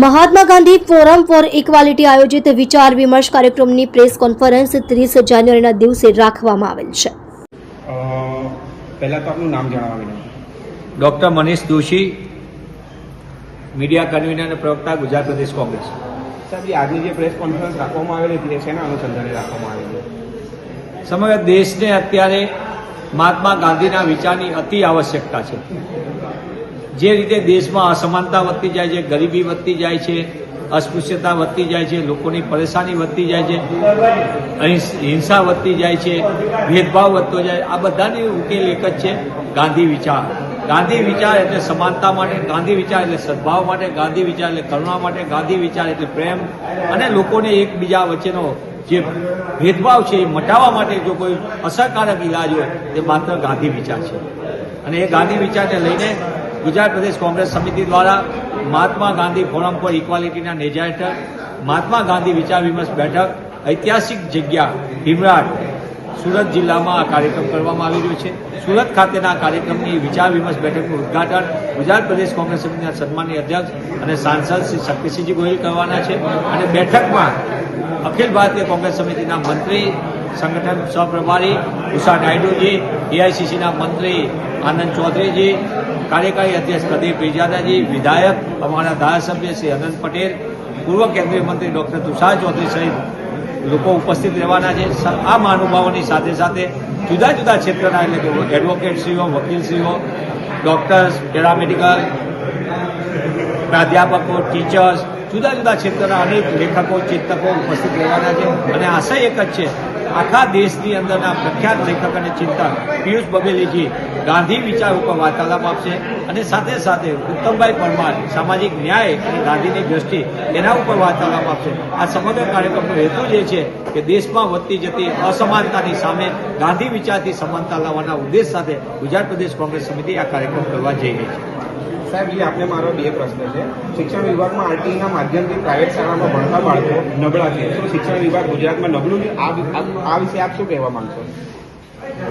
Mahatma Gandhi forum four equality આયોજિત વિચાર વિમર્શ કાર્યક્રમની પ્રેસ કોન્ફરન્સ 30 જાન્યુઆરીના દિવસે રાખવામાં આવેલ છે. પહેલા તો આપનું નામ જણાવવા વિનંતી. Doctor Manish Joshi, media convener અને પ્રવક્તા, ગુજરાત પ્રદેશ કોંગ્રેસ. સાહેબ, આજની જે પ્રેસ કોન્ફરન્સ રાખવામાં આવેલી હતી એ શેના અનુસંધાને રાખવામાં આવેલી? સમગ્ર દેશને અત્યારે મહાત્મા ગાંધીના વિચારની અતિ આવશ્યકતા છે. જે રીતે દેશમાં અસમાનતા વધતી જાય છે, ગરીબી વધતી જાય છે, અસ્પૃશ્યતા વધતી જાય છે, લોકોની પરેશાની વધતી જાય છે, હિંસા વધતી જાય છે, ભેદભાવ વધતો જાય, આ બધાની ઉકેલ એક જ છે, ગાંધી વિચાર. ગાંધી વિચાર એટલે સમાનતા માટે, ગાંધી વિચાર એટલે સદભાવ માટે, ગાંધી વિચાર એટલે કરુણા માટે, ગાંધી વિચાર એટલે પ્રેમ અને લોકોને એકબીજા વચ્ચેનો જે ભેદભાવ છે એ મટાવવા માટે જો કોઈ અસરકારક ઇલાજ હોય તે માત્ર ગાંધી વિચાર છે. અને એ ગાંધી વિચારને લઈને ગુજરાત પ્રદેશ કોંગ્રેસ સમિતિ દ્વારા મહાત્મા ગાંધી ફોરમ ફોર ઇક્વાલિટીના નેજા હેઠળ મહાત્મા ગાંધી વિચાર વિમર્શ બેઠક ઐતિહાસિક જગ્યા ભીમરાડ સુરત જિલ્લામાં આ કાર્યક્રમ કરવામાં આવી રહ્યો છે. સુરત ખાતેના કાર્યક્રમની વિચાર વિમર્શ બેઠકનું ઉદ્ઘાટન ગુજરાત પ્રદેશ કોંગ્રેસ સમિતિના સન્માનીય અધ્યક્ષ અને સાંસદ શ્રી શક્તિસિંહજી ગોહિલ કરવાના છે. અને બેઠકમાં અખિલ ભારતીય કોંગ્રેસ સમિતિના મંત્રી, સંગઠન સહપ્રભારી ઉષા નાયડુજી, એઆઈસીસીના મંત્રી આનંદ ચૌધરીજી, કાર્યકારી અધ્યક્ષ કદીર પેજાદાજી, વિધાયક અમારા ધારાસભ્ય શ્રી અનંત પટેલ, પૂર્વ કેન્દ્રીય મંત્રી ડૉક્ટર તુષાર ચૌધરી સહિત લોકો ઉપસ્થિત રહેવાના છે. આ મહાનુભાવોની સાથે સાથે જુદા જુદા ક્ષેત્રના એટલે કે એડવોકેટશ્રીઓ, વકીલશ્રીઓ, ડૉક્ટર્સ, પેરામેડિકલ, પ્રાધ્યાપકો, ટીચર્સ, જુદા જુદા ક્ષેત્રના અનેક લેખકો, ચિંતકો ઉપસ્થિત રહેવાના છે. અને આશય એક જ છે, આખા દેશની અંદરના પ્રખ્યાત લેખક અને ચિંતક પિયુષ બબેલીજી ગાંધી વિચાર ઉપર વાર્તાલાપ આપશે અને સાથે સાથે ઉત્તમભાઈ પરમાર સામાજિક ન્યાય અને ગાંધીની દ્રષ્ટિ એના ઉપર વાર્તાલાપ આપશે. આ સમગ્ર કાર્યક્રમનો હેતુ જે છે કે દેશમાં વધતી જતી અસમાનતાની સામે ગાંધી વિચારથી સમાનતા લાવવાના ઉદ્દેશ સાથે ગુજરાત પ્રદેશ કોંગ્રેસ સમિતિ આ કાર્યક્રમ કરવા જઈ રહી છે. સાહેબ, જે આપને મારો બે પ્રશ્ન છે. શિક્ષણ વિભાગમાં આરટીઈના માધ્યમથી પ્રાઇવેટ શાળામાં ભણતા બાળકો નબળા છે. શું શિક્ષણ વિભાગ ગુજરાતમાં નબળું છે? આ વિશે આપ શું કહેવા માંગશો?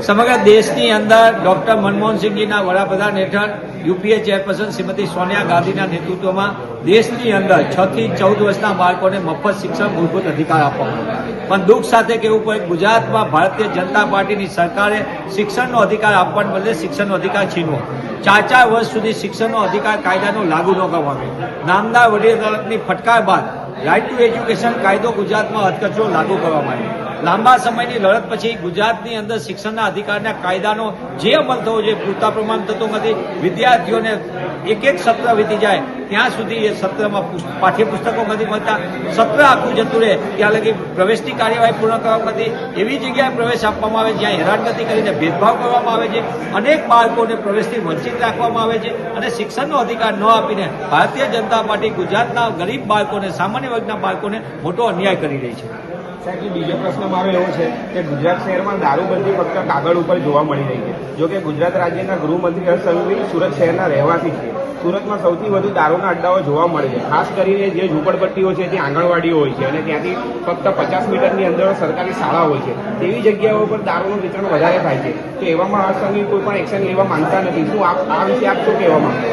સમગ્ર દેશની અંદર ડોક્ટર મનમોહનસિંહજીના વડાપ્રધાન હેઠળ યુપીએ ચેરપર્સન શ્રીમતી સોનિયા ગાંધીના નેતૃત્વમાં દેશની અંદર 6 થી 14 વર્ષના બાળકોને મફત શિક્ષણ મૂળભૂત અધિકાર આપવામાં આવ્યો. પણ દુઃખ સાથે કહેવું પડે, ગુજરાતમાં ભારતીય જનતા પાર્ટીની સરકારે શિક્ષણનો અધિકાર આપવાને બદલે શિક્ષણનો અધિકાર છીનવો. 4 વર્ષ સુધી શિક્ષણનો અધિકાર કાયદાનો લાગુ ન કરવામાં નામદાર વડી અદાલતની ફટકાર બાદ રાઇટ ટુ એજ્યુકેશન કાયદો ગુજરાતમાં અધકચરો લાગુ કરવામાં આવ્યો. લાંબા સમયની લડત પછી ગુજરાતની અંદર શિક્ષણના અધિકારના કાયદાનો જે અમલ થવો જોઈએ પૂરતા પ્રમાણ થતો નથી. વિદ્યાર્થીઓને એક સત્ર વીતી જાય ત્યાં સુધી એ સત્રમાં પાઠ્યપુસ્તકો નથી મળતા. સત્ર આખું જતું રહે ત્યાં લગી પ્રવેશની કાર્યવાહી પૂર્ણ કરવામાં નથી. એવી જગ્યાએ પ્રવેશ આપવામાં આવે જ્યાં હેરાનગતિ કરીને ભેદભાવ કરવામાં આવે છે. અનેક બાળકોને પ્રવેશથી વંચિત રાખવામાં આવે છે અને શિક્ષણનો અધિકાર ન આપીને ભારતીય જનતા પાર્ટી ગુજરાતના ગરીબ બાળકોને, સામાન્ય વર્ગના બાળકોને મોટો અન્યાય કરી રહી છે. સાહેબ, બીજો પ્રશ્ન મારો એવો છે કે ગુજરાત શહેરમાં દારૂબંધી ફક્ત કાગળ ઉપર જોવા મળી રહી છે. જોકે ગુજરાત રાજ્યના ગૃહમંત્રી હર્ષ સંઘવી સુરત શહેરના રહેવાસી છે. સુરતમાં સૌથી વધુ દારૂના અડ્ડાઓ જોવા મળે છે. ખાસ કરીને જે ઝૂંપડપટ્ટીઓ છે ત્યાં આંગણવાડીઓ હોય છે અને ત્યાંથી ફક્ત 50 મીટરની અંદર સરકારી શાળા હોય છે. તેવી જગ્યાઓ પર દારૂનું વિતરણ વધારે થાય છે. તો એવામાં હર્ષ સંઘવી કોઈ પણ એક્શન લેવા માંગતા નથી. શું આ વિશે આપ શું કહેવા માંગો?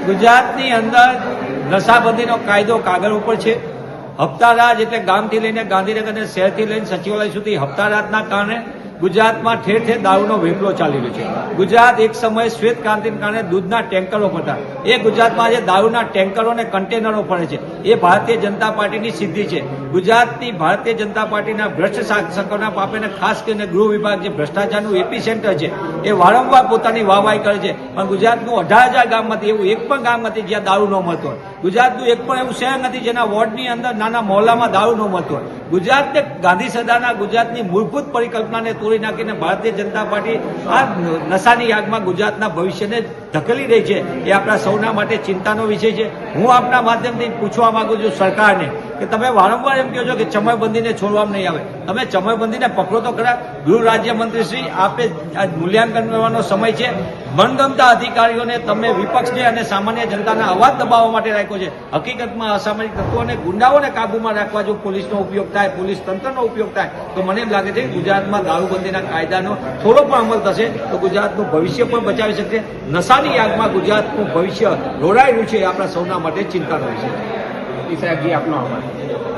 ગુજરાતની અંદર નશાબંધીનો કાયદો કાગળ ઉપર છે. હપ્તારાજ એટલે ગામથી લઈને ગાંધીનગર અને શહેરથી લઈને સચિવાલય સુધી હપ્તારાજના કારણે ગુજરાતમાં ઠેર ઠેર દારૂનો વેપલો ચાલી રહ્યો છે. ગુજરાત એક સમયે શ્વેત ક્રાંતિના કારણે દૂધના ટેન્કરો ફરતા, એ ગુજરાતમાં આજે દારૂના ટેન્કરો અને કન્ટેનરો ફરે છે. એ ભારતીય જનતા પાર્ટીની સિદ્ધિ છે. ગુજરાતની ભારતીય જનતા પાર્ટીના ભ્રષ્ટ શાસકોના પાપેને ખાસ કરીને ગૃહ વિભાગ જે ભ્રષ્ટાચારનું એપી સેન્ટર છે એ વારંવાર પોતાની વાહવાહી કરે છે. પણ ગુજરાતનું 18,000 ગામમાંથી એવું એક પણ ગામ નથી જ્યાં દારૂ ન મળતો હોય. ગુજરાતનું એક પણ એવું શહેર નથી જેના વોર્ડની અંદર નાના મહોલ્લામાં દારૂ ન મળતો હોય. ગુજરાતને ગાંધી સદાના ગુજરાતની મૂળભૂત પરિકલ્પનાને તોડી નાખીને ભારતીય જનતા પાર્ટી આ નશાની આગમાં ગુજરાતના ભવિષ્યને ધકેલી રહી છે. એ આપણા સૌના માટે ચિંતાનો વિષય છે. હું આપના માધ્યમથી પૂછવા માંગુ છું સરકારને કે તમે વારંવાર એમ કહો છો કે ચમરબંધીને છોડવામાં નહીં આવે. તમે ચમરબંધીને પકડો તો ખરા. ગૃહ રાજ્યમંત્રી શ્રી આપે આ મૂલ્યાંકન કરવાનો સમય છે. મનગમતા અધિકારીઓને તમે વિપક્ષને અને સામાન્ય જનતાના અવાજ દબાવવા માટે રાખ્યો છે. હકીકતમાં અસામાજિક તત્વો અને ગુંડાઓને કાબૂમાં રાખવા જો પોલીસનો ઉપયોગ થાય, પોલીસ તંત્રનો ઉપયોગ થાય તો મને એમ લાગે છે કે ગુજરાતમાં દારૂબંધીના કાયદાનો થોડો પણ અમલ થશે તો ગુજરાતનું ભવિષ્ય પણ બચાવી શકશે. નશાની આગમાં ગુજરાતનું ભવિષ્ય રોડાઈ રહ્યું છે એ આપણા સૌના માટે ચિંતાનો વિષય છે. ઇસાકજી આપનો આભાર.